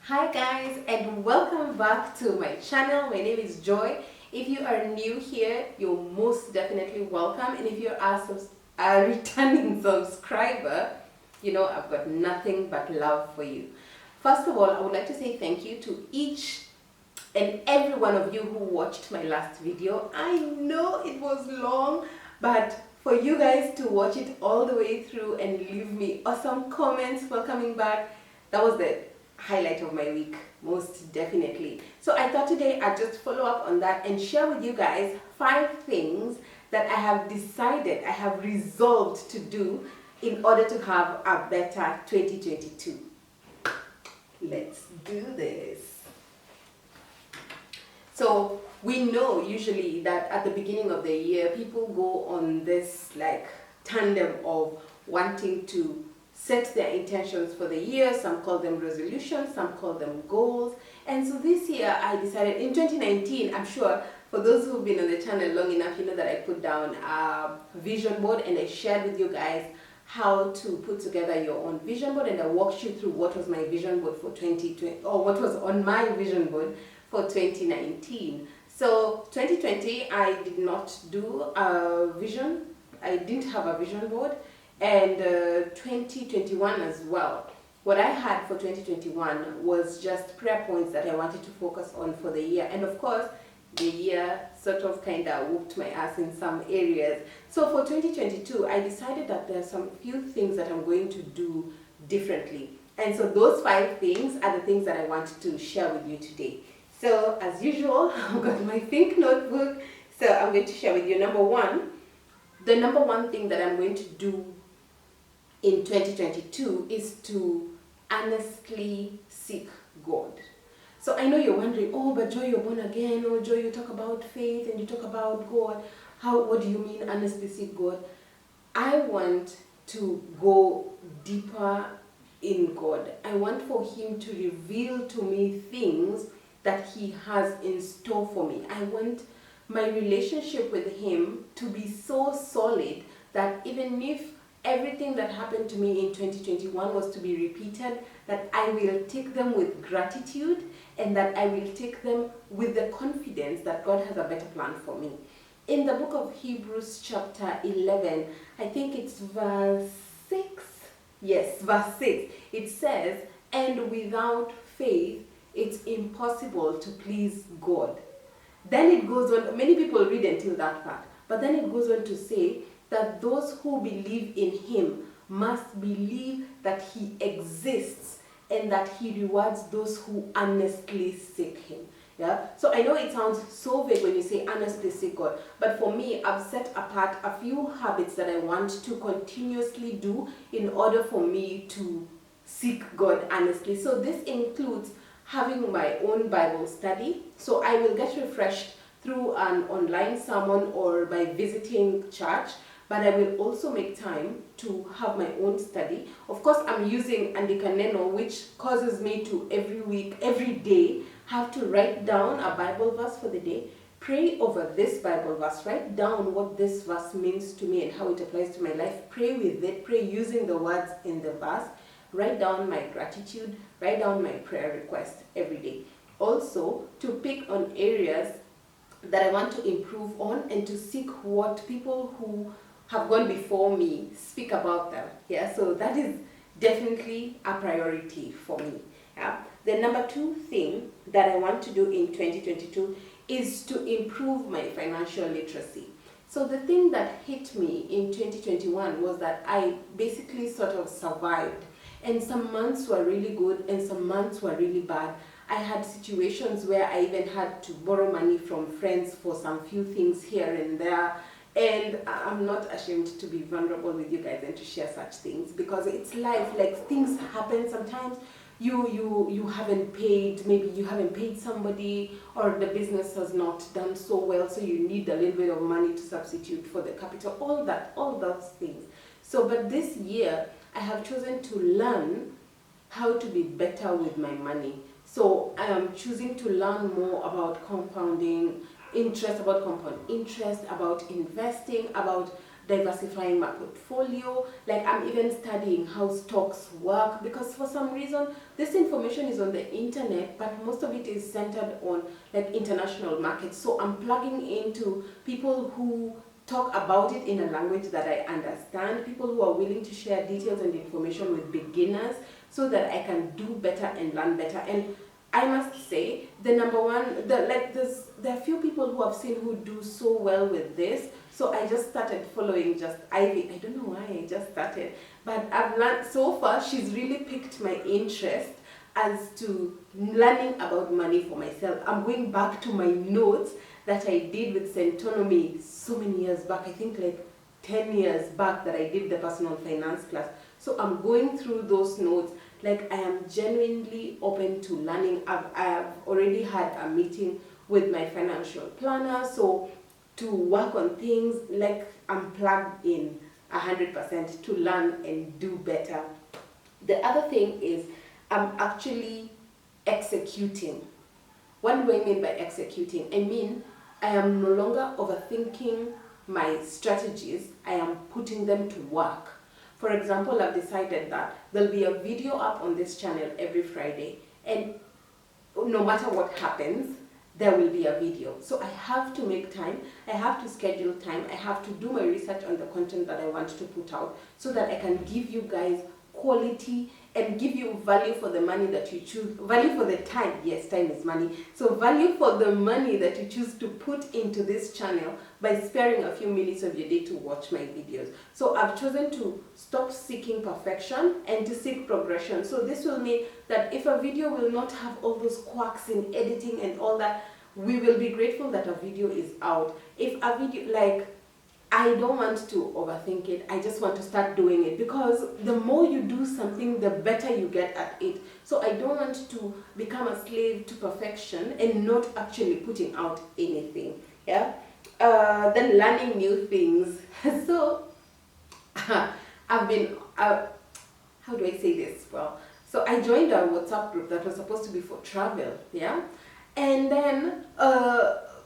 Hi guys, and welcome back to my channel. My name is Joy. If you are new here, you're most definitely welcome, and if you're a returning subscriber, I've got nothing but love for you. First of all, I would like to say thank you to each and every one of you who watched my last video. I know it was long, but for you guys to watch it all the way through and leave me awesome comments welcoming back, that was the highlight of my week, most definitely. So I thought today I'd just follow up on that and share with you guys 5 things that I have decided, I have resolved to do in order to have a better 2022. Let's do this. So we know usually that at the beginning of the year, people go on this like tandem of wanting to set their intentions for the year. Some call them resolutions, some call them goals. And so this year I decided, in 2019, I'm sure for those who've been on the channel long enough, you know that I put down a vision board and I shared with you guys how to put together your own vision board, and I walked you through what was my vision board for 2020, or what was on my vision board for 2019. So 2020 I did not do a vision, I didn't have a vision board, and 2021 as well. What I had for 2021 was just prayer points that I wanted to focus on for the year, and of course the year sort of kind of whooped my ass in some areas. So for 2022 I decided that there are some few things that I'm going to do differently, and so those 5 things are the things that I want to share with you today. So as usual, I've got my pink notebook, so I'm going to share with you the number one thing that I'm going to do in 2022 is to earnestly seek God. So I know you're wondering, oh, but Joy, you're born again, or Joy, you talk about faith and you talk about God. What do you mean earnestly seek God? I want to go deeper in God. I want for Him to reveal to me things that He has in store for me. I want my relationship with Him to be so solid that even if everything that happened to me in 2021 was to be repeated, that I will take them with gratitude, and that I will take them with the confidence that God has a better plan for me. In the book of Hebrews chapter 11, I think it's verse 6. Yes, verse 6. It says, "And without faith, it's impossible to please God." Then it goes on, many people read until that part, but then it goes on to say that those who believe in Him must believe that He exists and that He rewards those who earnestly seek Him. Yeah. So I know it sounds so vague when you say earnestly seek God, but for me, I've set apart a few habits that I want to continuously do in order for me to seek God earnestly. So this includes having my own Bible study. So I will get refreshed through an online sermon or by visiting church, but I will also make time to have my own study. Of course, I'm using Andikaneno, which causes me to every week, every day, have to write down a Bible verse for the day, pray over this Bible verse, write down what this verse means to me and how it applies to my life, pray with it, pray using the words in the verse, write down my gratitude, write down my prayer request every day. Also, to pick on areas that I want to improve on and to seek what people who have gone before me speak about them. Yeah, so that is definitely a priority for me. Yeah. The number 2 thing that I want to do in 2022 is to improve my financial literacy. So the thing that hit me in 2021 was that I basically sort of survived. And some months were really good and some months were really bad. I had situations where I even had to borrow money from friends for some few things here and there. And I'm not ashamed to be vulnerable with you guys and to share such things, because it's life. Like, things happen sometimes. You haven't paid, maybe you haven't paid somebody, or the business has not done so well, so you need a little bit of money to substitute for the capital, all those things. So, but this year, I have chosen to learn how to be better with my money. So I am choosing to learn more about compounding interest, about compound interest, about investing, about diversifying my portfolio. Like I'm even studying how stocks work, because for some reason this information is on the internet, but most of it is centered on like international markets. So I'm plugging into people who talk about it in a language that I understand, people who are willing to share details and information with beginners so that I can do better and learn better. And I must say, the number one, there are few people who I've seen who do so well with this. So I just started following just Ivy. I don't know why I just started, but I've learned so far. She's really piqued my interest as to learning about money for myself. I'm going back to my notes that I did with Centonomy so many years back. I think like 10 years back that I did the personal finance class. So I'm going through those notes. Like I am genuinely open to learning. I've already had a meeting with my financial planner, so to work on things, like I'm plugged in 100% to learn and do better. The other thing is I'm actually executing. What do I mean by executing? I mean I am no longer overthinking my strategies, I am putting them to work. For example, I've decided that there'll be a video up on this channel every Friday, and no matter what happens, there will be a video. So I have to make time, I have to schedule time, I have to do my research on the content that I want to put out so that I can give you guys quality and give you value for the money that you choose, value for the time. Yes, time is money. So value for the money that you choose to put into this channel by sparing a few minutes of your day to watch my videos. So I've chosen to stop seeking perfection and to seek progression. So this will mean that if a video will not have all those quirks in editing and all that, we will be grateful that a video is out. If a video, like, I don't want to overthink it. I just want to start doing it, because the more you do something, the better you get at it. So I don't want to become a slave to perfection and not actually putting out anything. Yeah. Then learning new things. So I've been, how do I say this? Well, so I joined a WhatsApp group that was supposed to be for travel. Yeah. And then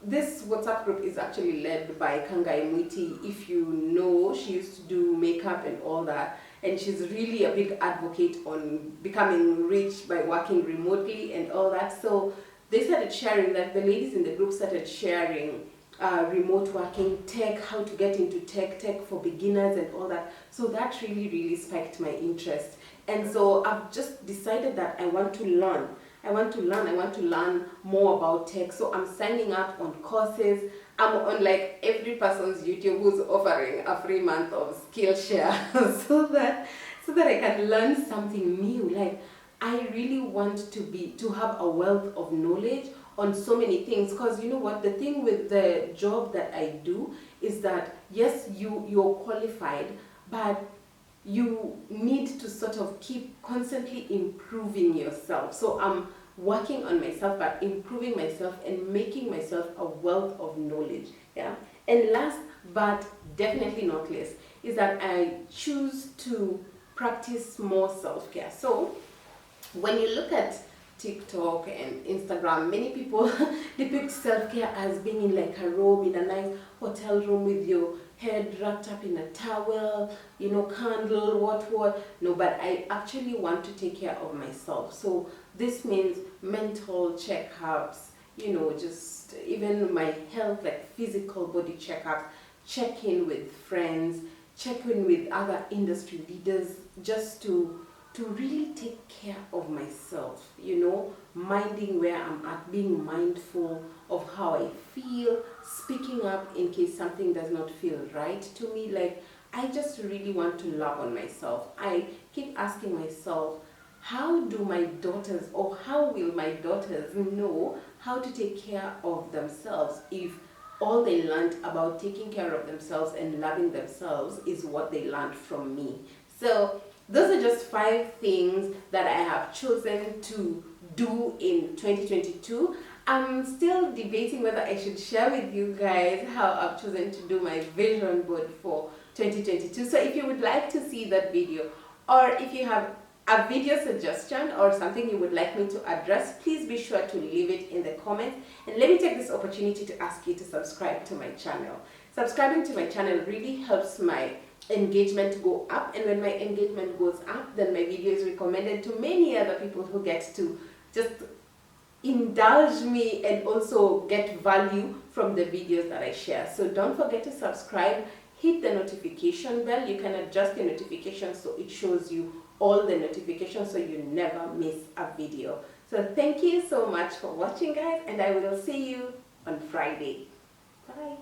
this WhatsApp group is actually led by Kangai Mwiti. If you know, she used to do makeup and all that, and she's really a big advocate on becoming rich by working remotely and all that. So they started sharing, that the ladies in the group started sharing remote working, tech, how to get into tech for beginners and all that. So that really spiked my interest. And so I've just decided that I want to learn. I want to learn more about tech. So I'm signing up on courses. I'm on like every person's YouTube who's offering a free month of Skillshare so that I can learn something new. Like I really want to have a wealth of knowledge on so many things, because you know what, the thing with the job that I do is that yes, you're qualified, but you need to sort of keep constantly improving yourself. So I'm working on myself, but improving myself and making myself a wealth of knowledge. Yeah. And last but definitely not least is that I choose to practice more self-care. So when you look at TikTok and Instagram, many people depict self-care as being in like a room, in a nice hotel room with your head wrapped up in a towel, you know, candle, what. No, but I actually want to take care of myself. So this means mental checkups, you know, just even my health, like physical body checkups, check in with friends, check in with other industry leaders, just to really take care of myself, you know, minding where I'm at, being mindful of how I feel, speaking up in case something does not feel right to me. Like, I just really want to love on myself. I keep asking myself, how do my daughters, or how will my daughters know how to take care of themselves if all they learned about taking care of themselves and loving themselves is what they learned from me? So those are just 5 things that I have chosen to do in 2022. I'm still debating whether I should share with you guys how I've chosen to do my vision board for 2022. So if you would like to see that video, or if you have a video suggestion or something you would like me to address, please be sure to leave it in the comments. And let me take this opportunity to ask you to subscribe to my channel. Subscribing to my channel really helps my engagement go up, and when my engagement goes up, then my video is recommended to many other people who get to just indulge me and also get value from the videos that I share. So don't forget to subscribe, hit the notification bell. You can adjust your notifications so it shows you all the notifications so you never miss a video. So thank you so much for watching, guys, and I will see you on Friday. Bye.